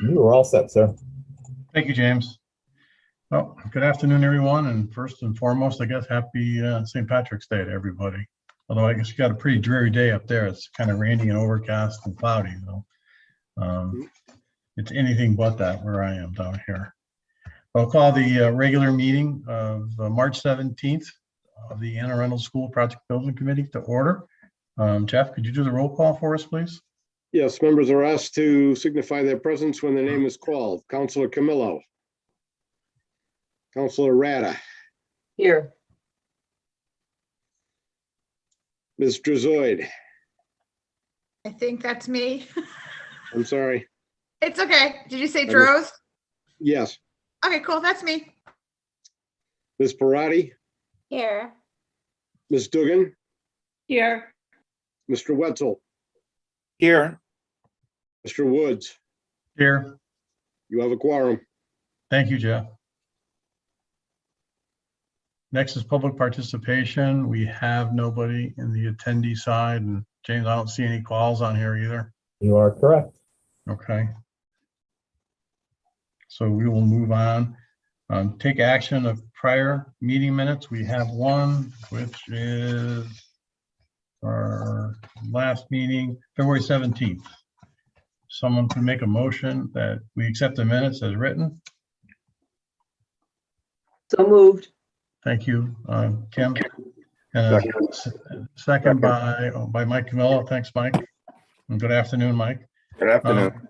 You are all set, sir. Thank you, James. Well, good afternoon, everyone. And first and foremost, I guess, happy St. Patrick's Day to everybody. Although I guess you got a pretty dreary day up there. It's kind of rainy and overcast and cloudy. So it's anything but that where I am down here. I'll call the regular meeting of March 17th of the Anne Arundel School Project Building Committee to order. Jeff, could you do the roll call for us, please? Yes, members are asked to signify their presence when the name is called. Councilor Camillo. Councilor Rada. Here. Ms. Drazoid. I think that's me. I'm sorry. It's okay. Did you say Droz? Yes. Okay, cool. That's me. Ms. Parati. Here. Ms. Dugan. Here. Mr. Wetzel. Here. Mr. Woods. Here. You have a quorum. Thank you, Jeff. Next is public participation. We have nobody in the attendee side. And James, I don't see any calls on here either. You are correct. Okay. So we will move on. Take action of prior meeting minutes. We have one, which is our last meeting, February 17th. Someone can make a motion that we accept the minutes as written. So moved. Thank you, Kim. And a second by Mike Camillo. Thanks, Mike. And good afternoon, Mike. Good afternoon.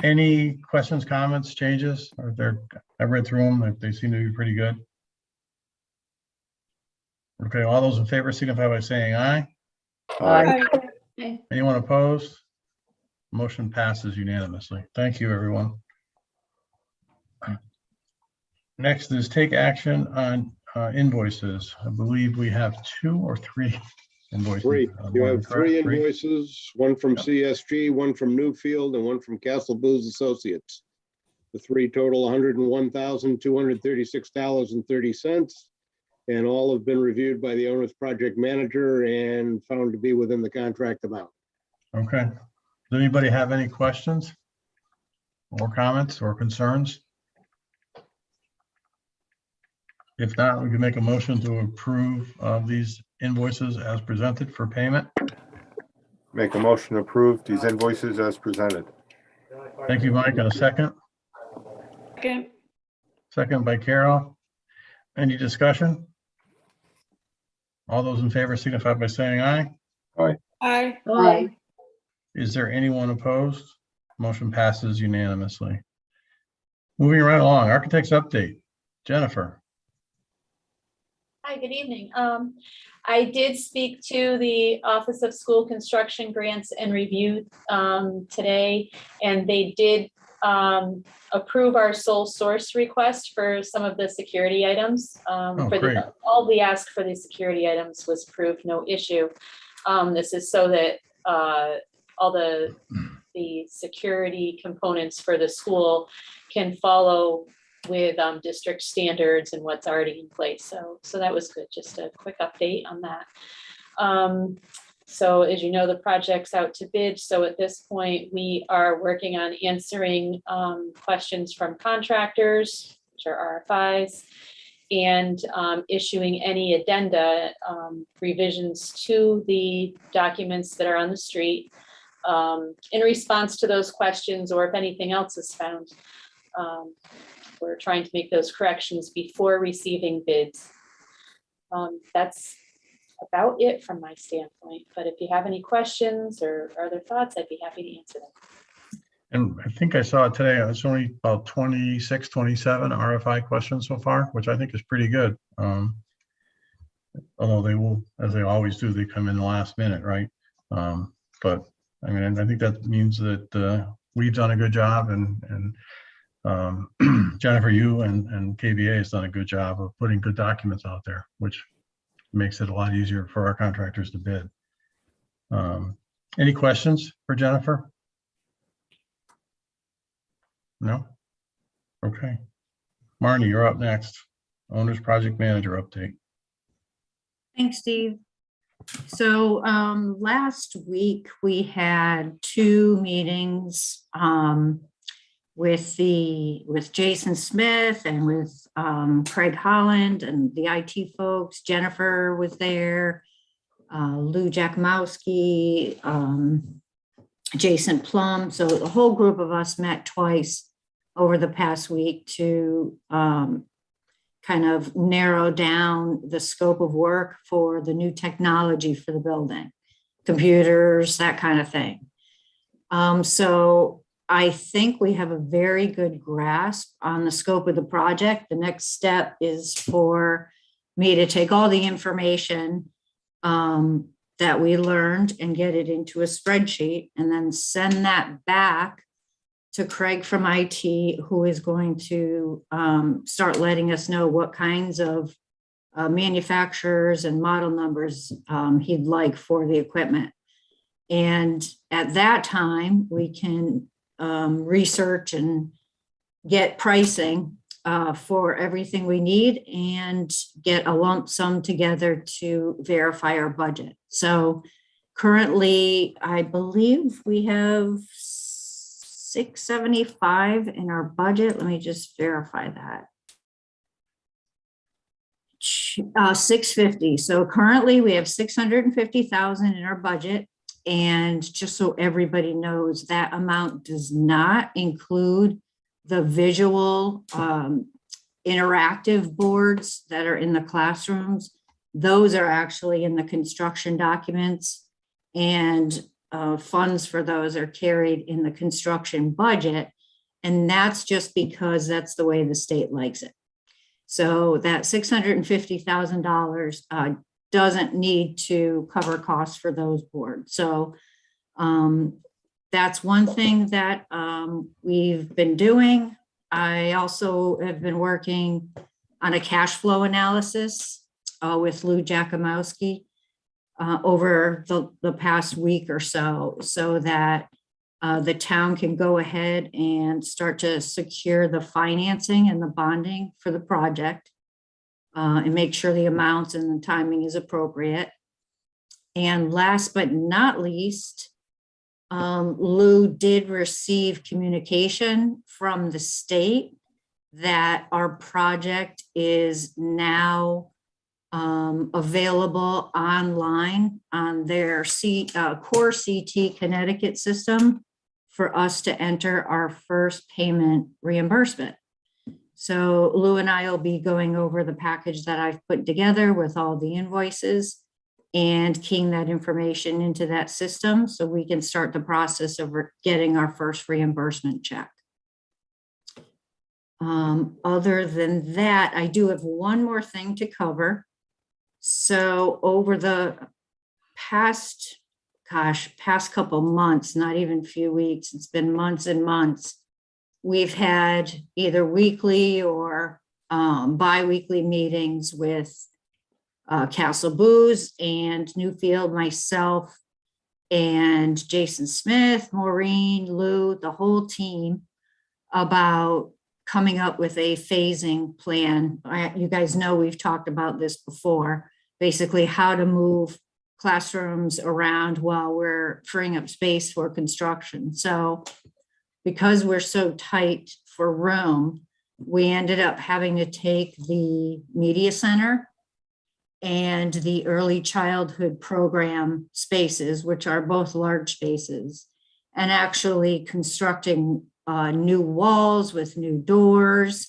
Any questions, comments, changes? I read through them. They seem to be pretty good. Okay, all those in favor signify by saying aye. Aye. Anyone opposed? Motion passes unanimously. Thank you, everyone. Next is take action on invoices. I believe we have 2 or 3 invoices. Three. You have three Three. invoices, one from CSG, one from Newfield, and one from Castle Booze Associates. The three total $101,236.30. And all have been reviewed by the owner's project manager and found to be within the contract amount. Okay. Does anybody have any questions or comments or concerns? If not, we can make a motion to approve these invoices as presented for payment. Make a motion to approve these invoices as presented. Thank you, Mike. And a second? Second. Second by Carol. Any discussion? All those in favor signify by saying aye. Aye. Aye. Is there anyone opposed? Motion passes unanimously. Moving right along, architect's update. Jennifer. Hi, good evening. I did speak to the Office of School Construction Grants and Review today, and they did approve our sole source request for some of the security items. Great. All we asked for the security items was approved, no issue. This is so that all the security components for the school can follow with district standards and what's already in place. So that was good. Just a quick update on that. So as you know, the project's out to bid. So at this point, we are working on answering questions from contractors, which are RFIs, and issuing any addenda, revisions to the documents that are on the street in response to those questions, or if anything else is found. We're trying to make those corrections before receiving bids. That's about it from my standpoint, but if you have any questions or other thoughts, I'd be happy to answer them. And I think I saw it today. It's only about 26, 27 RFI questions so far, which I think is pretty good. Although they will, as they always do, they come in the last minute, right? But I mean, I think that means that we've done a good job, and Jennifer, you and KBA has done a good job of putting good documents out there, which makes it a lot easier for our contractors to bid. Any questions for Jennifer? No? Okay. Marnie, you're up next. Owner's project manager update. Thanks, Steve. So last week we had 2 meetings with Jason Smith and with Craig Holland and the IT folks. Jennifer was there, Lou Jakimowski, Jason Plum. So the whole group of us met twice over the past week to kind of narrow down the scope of work for the new technology for the building, computers, that kind of thing. So I think we have a very good grasp on the scope of the project. The next step is for me to take all the information that we learned and get it into a spreadsheet and then send that back to Craig from IT, who is going to start letting us know what kinds of manufacturers and model numbers he'd like for the equipment. And at that time, we can research and get pricing for everything we need and get a lump sum together to verify our budget. So currently, I believe we have $675 in our budget. Let me just verify that. 650. So currently we have 650,000 in our budget. And just so everybody knows, that amount does not include the visual interactive boards that are in the classrooms. Those are actually in the construction documents, and funds for those are carried in the construction budget. And that's just because that's the way the state likes it. So that $650,000 doesn't need to cover costs for those boards. So that's one thing that we've been doing. I also have been working on a cash flow analysis with Lou Jakimowski over the past week or so that the town can go ahead and start to secure the financing and the bonding for the project and make sure the amounts and the timing is appropriate. And last but not least, Lou did receive communication from the state that our project is now available online on their Core CT Connecticut system for us to enter our first payment reimbursement. So Lou and I will be going over the package that I've put together with all the invoices and keying that information into that system so we can start the process of getting our first reimbursement check. Other than that, I do have one more thing to cover. So over the past couple months, not even few weeks, it's been months and months, we've had either weekly or bi-weekly meetings with Castle Booze and Newfield, myself, and Jason Smith, Maureen, Lou, the whole team, about coming up with a phasing plan. You guys know we've talked about this before, basically how to move classrooms around while we're freeing up space for construction. So because we're so tight for room, we ended up having to take the media center and the early childhood program spaces, which are both large spaces, and actually constructing new walls with new doors,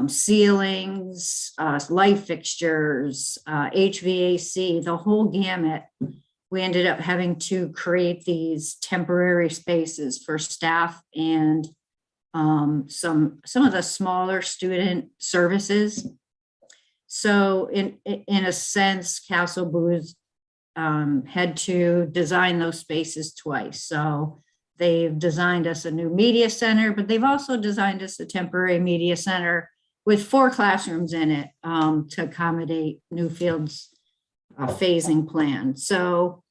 ceilings, light fixtures, HVAC, the whole gamut. We ended up having to create these temporary spaces for staff and some of the smaller student services. So in a sense, Castle Booze had to design those spaces twice. So they've designed us a new media center, but they've also designed us a temporary media center with 4 classrooms in it to accommodate Newfield's phasing plan. So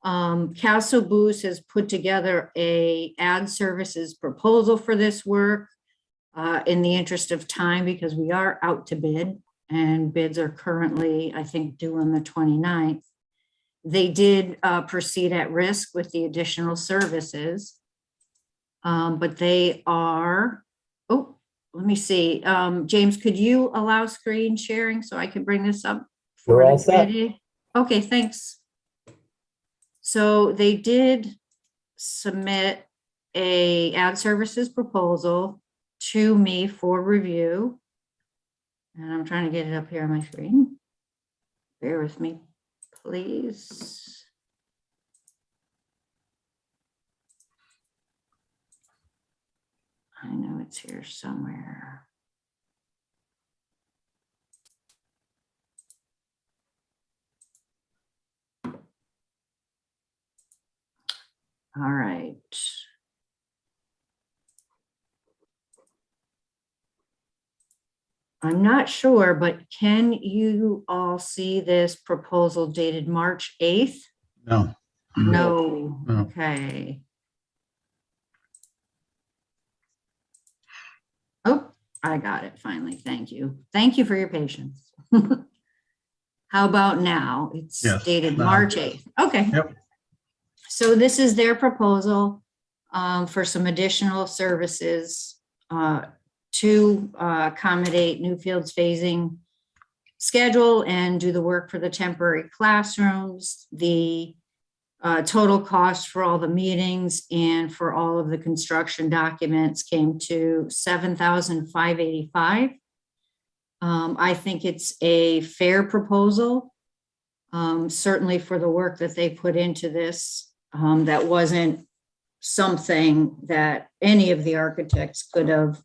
Castle Booze has put together a ad services proposal for this work in the interest of time, because we are out to bid and bids are currently, I think, due on the 29th. They did proceed at risk with the additional services. But they are, oh, let me see. James, could you allow screen sharing so I can bring this up? We're for all the set. committee? Okay, thanks. So they did submit a ad services proposal to me for review. And I'm trying to get it up here on my screen. Bear with me, please. I know it's here somewhere. All right. I'm not sure, but can you all see this proposal dated March 8th? No. No, No. okay. Oh, I got it finally. Thank you. Thank you for your patience. How about now? It's Yes, dated now. March 8th. Okay. Yep. So this is their proposal for some additional services to accommodate Newfield's phasing schedule and do the work for the temporary classrooms. The total cost for all the meetings and for all of the construction documents came to $7,585. I think it's a fair proposal, certainly for the work that they put into this. That wasn't something that any of the architects could have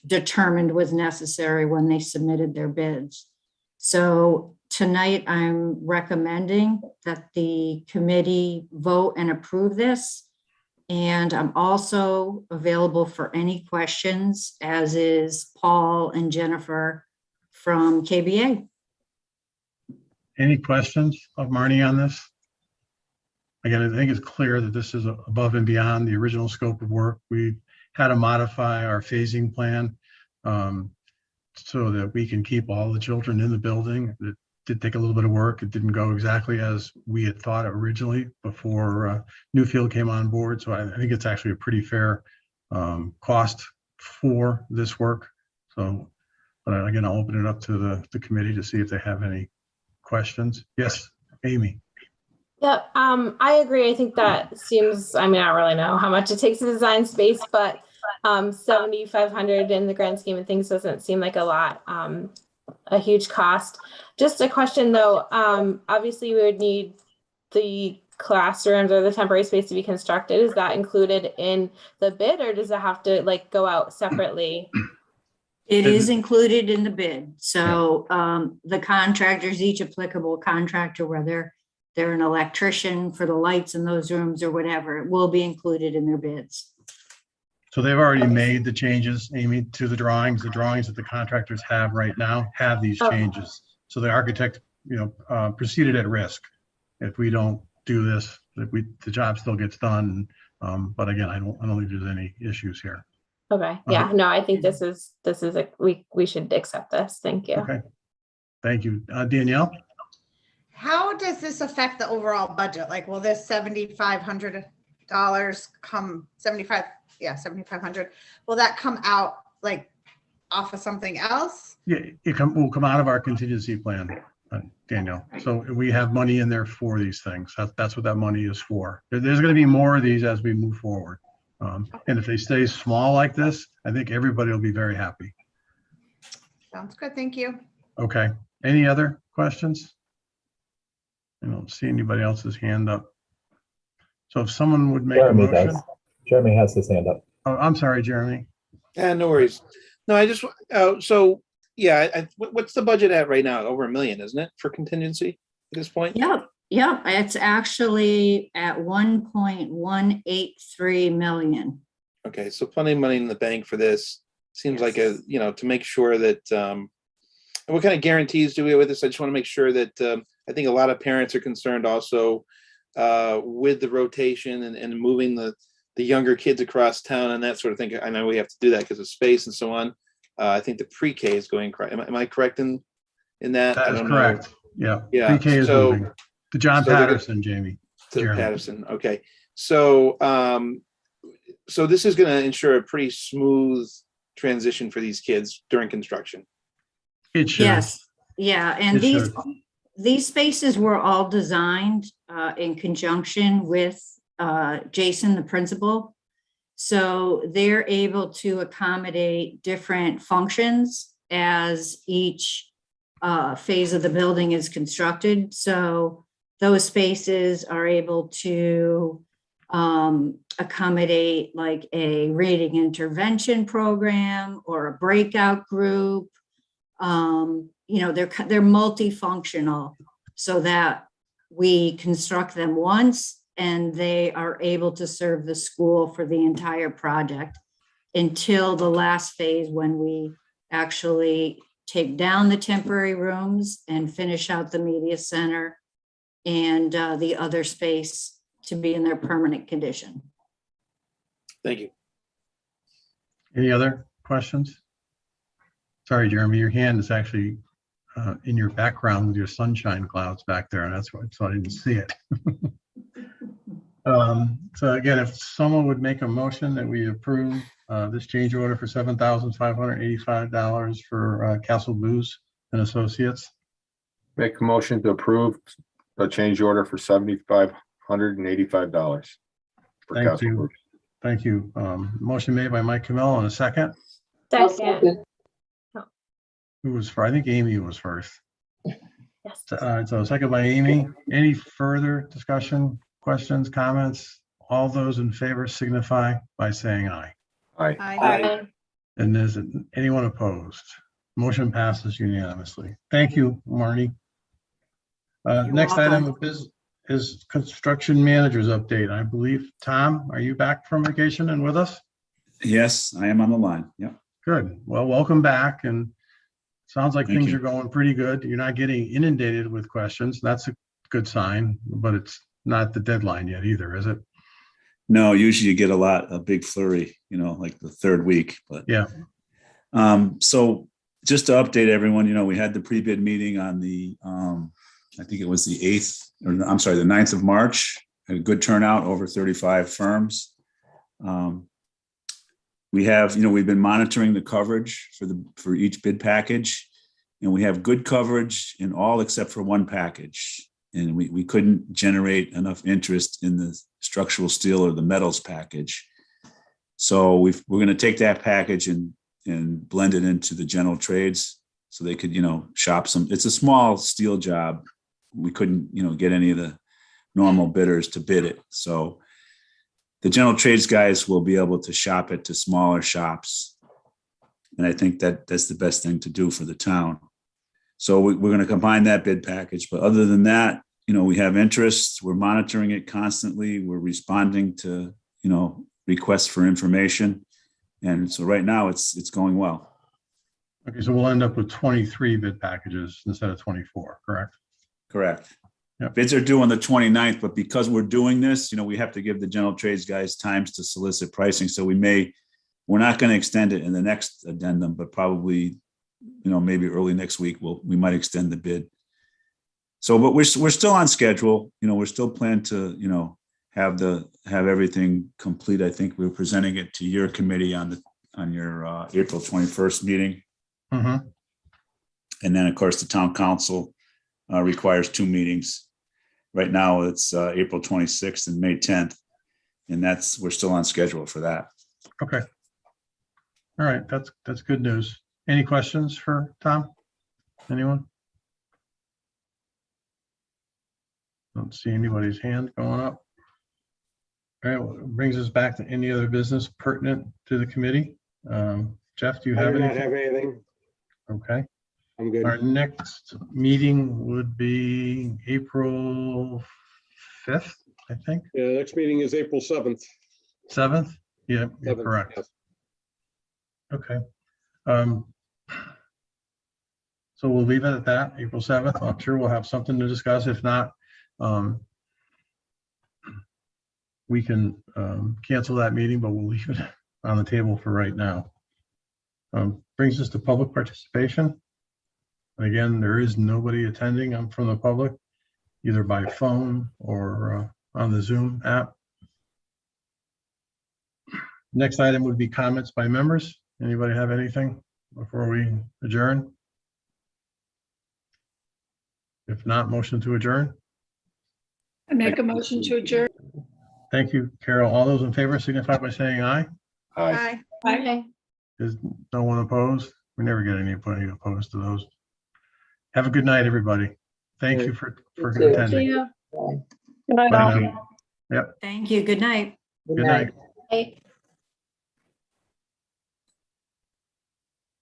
determined was necessary when they submitted their bids. So tonight I'm recommending that the committee vote and approve this. And I'm also available for any questions, as is Paul and Jennifer from KBA. Any questions of Marnie on this? Again, I think it's clear that this is above and beyond the original scope of work. We had to modify our phasing plan so that we can keep all the children in the building. It did take a little bit of work. It didn't go exactly as we had thought originally before Newfield came on board. So I think it's actually a pretty fair cost for this work. So, but again, I'll open it up to the committee to see if they have any questions. Yes, Amy. Yeah, I agree. I think that seems, I mean, I don't really know how much it takes to design space, but 7,500 in the grand scheme of things doesn't seem like a lot, a huge cost. Just a question though, obviously we would need the classrooms or the temporary space to be constructed. Is that included in the bid, or does it have to like go out separately? It is included in the bid. So the contractors, each applicable contractor, whether they're an electrician for the lights in those rooms or whatever, it will be included in their bids. So they've already made the changes, Amy, to the drawings. The drawings that the contractors have right now have these changes. So the architect, proceeded at risk. If we don't do this, the job still gets done. But again, I don't think there's any issues here. Okay. Yeah. No, I think this is we should accept this. Thank you. Okay. Thank you. Danielle? How does this affect the overall budget? Like, will this $7,500 come, 7,500, will that come out like off of something else? Yeah, will come out of our contingency plan, Danielle. So we have money in there for these things. That's what that money is for. There's going to be more of these as we move forward. And if they stay small like this, I think everybody will be very happy. Sounds good. Thank you. Okay. Any other questions? I don't see anybody else's hand up. So if someone would make Jeremy a motion. does. Jeremy has his hand up. Oh, I'm sorry, Jeremy. No worries. No, I just, so yeah, what's the budget at right now? Over $1 million, isn't it, for contingency at this point? Yep. It's actually at 1.183 million. Okay, so plenty of money in the bank for this. Seems like to make sure that, what kind of guarantees do we have with this? I just want to make sure that, I think a lot of parents are concerned also with the rotation and moving the younger kids across town and that sort of thing. I know we have to do that because of space and so on. I think the pre-K is going, am I correct in that? That is correct. Yeah. Yeah. Pre-K is moving to John Patterson, Jamie. To Jeremy. Patterson. Okay. So, so this is going to ensure a pretty smooth transition for these kids during construction. It should. Yes, yeah, and It these, should. these spaces were all designed in conjunction with Jason, the principal. So they're able to accommodate different functions as each phase of the building is constructed. So those spaces are able to accommodate like a reading intervention program or a breakout group. You know, they're multifunctional so that we construct them once and they are able to serve the school for the entire project until the last phase when we actually take down the temporary rooms and finish out the media center and the other space to be in their permanent condition. Thank you. Any other questions? Sorry, Jeremy, your hand is actually in your background with your sunshine clouds back there, and that's why so I didn't see it. So again, if someone would make a motion that we approve this change order for $7,585 for Castle Booze and Associates. Make a motion to approve the change order for $7,585. for Thank Castle you. Group. Thank you. Motion made by Mike Camillo and a second. Second. Who was first? I think Amy was first. Yes. So second by Amy. Any further discussion, questions, comments? All those in favor signify by saying aye. Aye. Aye. And is anyone opposed? Motion passes unanimously. Thank you, Marnie. Next item of business is construction manager's update. I believe, Tom, are you back from vacation and with us? Yes, I am on the line. Yep. Good. Well, welcome back. And sounds like Thank things you. are going pretty good. You're not getting inundated with questions. That's a good sign, but it's not the deadline yet either, is it? No, usually you get a big flurry, like the third week, but Yeah. So just to update everyone, we had the pre-bid meeting on the, I think it was the 9th of March, had a good turnout, over 35 firms. We have, we've been monitoring the coverage for each bid package, and we have good coverage in all except for one package. And we couldn't generate enough interest in the structural steel or the metals package. So we're going to take that package and blend it into the general trades so they could, shop some. It's a small steel job. We couldn't, get any of the normal bidders to bid it. So the general trades guys will be able to shop it to smaller shops. And I think that's the best thing to do for the town. So we're going to combine that bid package. But other than that, we have interest. We're monitoring it constantly. We're responding to, requests for information. And so right now it's going well. Okay, so we'll end up with 23 bid packages instead of 24, correct? Correct. Yep. Bids are due on the 29th, but because we're doing this, we have to give the general trades guys times to solicit pricing. So we're not going to extend it in the next addendum, but probably, maybe early next week, we might extend the bid. So, but we're still on schedule. We're still planned to, have everything complete. I think we're presenting it to your committee on your April 21st meeting. Mm-hmm. And then, of course, the town council requires 2 meetings. Right now, it's April 26th and May 10th, and we're still on schedule for that. Okay. All right, that's good news. Any questions for Tom? Anyone? Don't see anybody's hand going up. All right, well, it brings us back to any other business pertinent to the committee. Jeff, do you I have do not anything? have anything. Okay. I'm good. Our next meeting would be April 5th, I think, Yeah, next meeting is April 7th. 7th? Yeah, you're 7th, correct. yes. Okay. So we'll leave it at that, April 7th. I'm sure we'll have something to discuss. If not, we can cancel that meeting, but we'll leave it on the table for right now. Brings us to public participation. Again, there is nobody attending from the public, either by phone or on the Zoom app. Next item would be comments by members. Anybody have anything before we adjourn? If not, motion to adjourn. I make a motion to adjourn. Thank you, Carol. All those in favor signify by saying aye. Aye. Aye. Okay. Is no one opposed? We never get anybody opposed to those. Have a good night, everybody. Thank you for too. attending. Yeah. Good night, Bye all. now. Yep, Thank you. Good night. good night. Bye.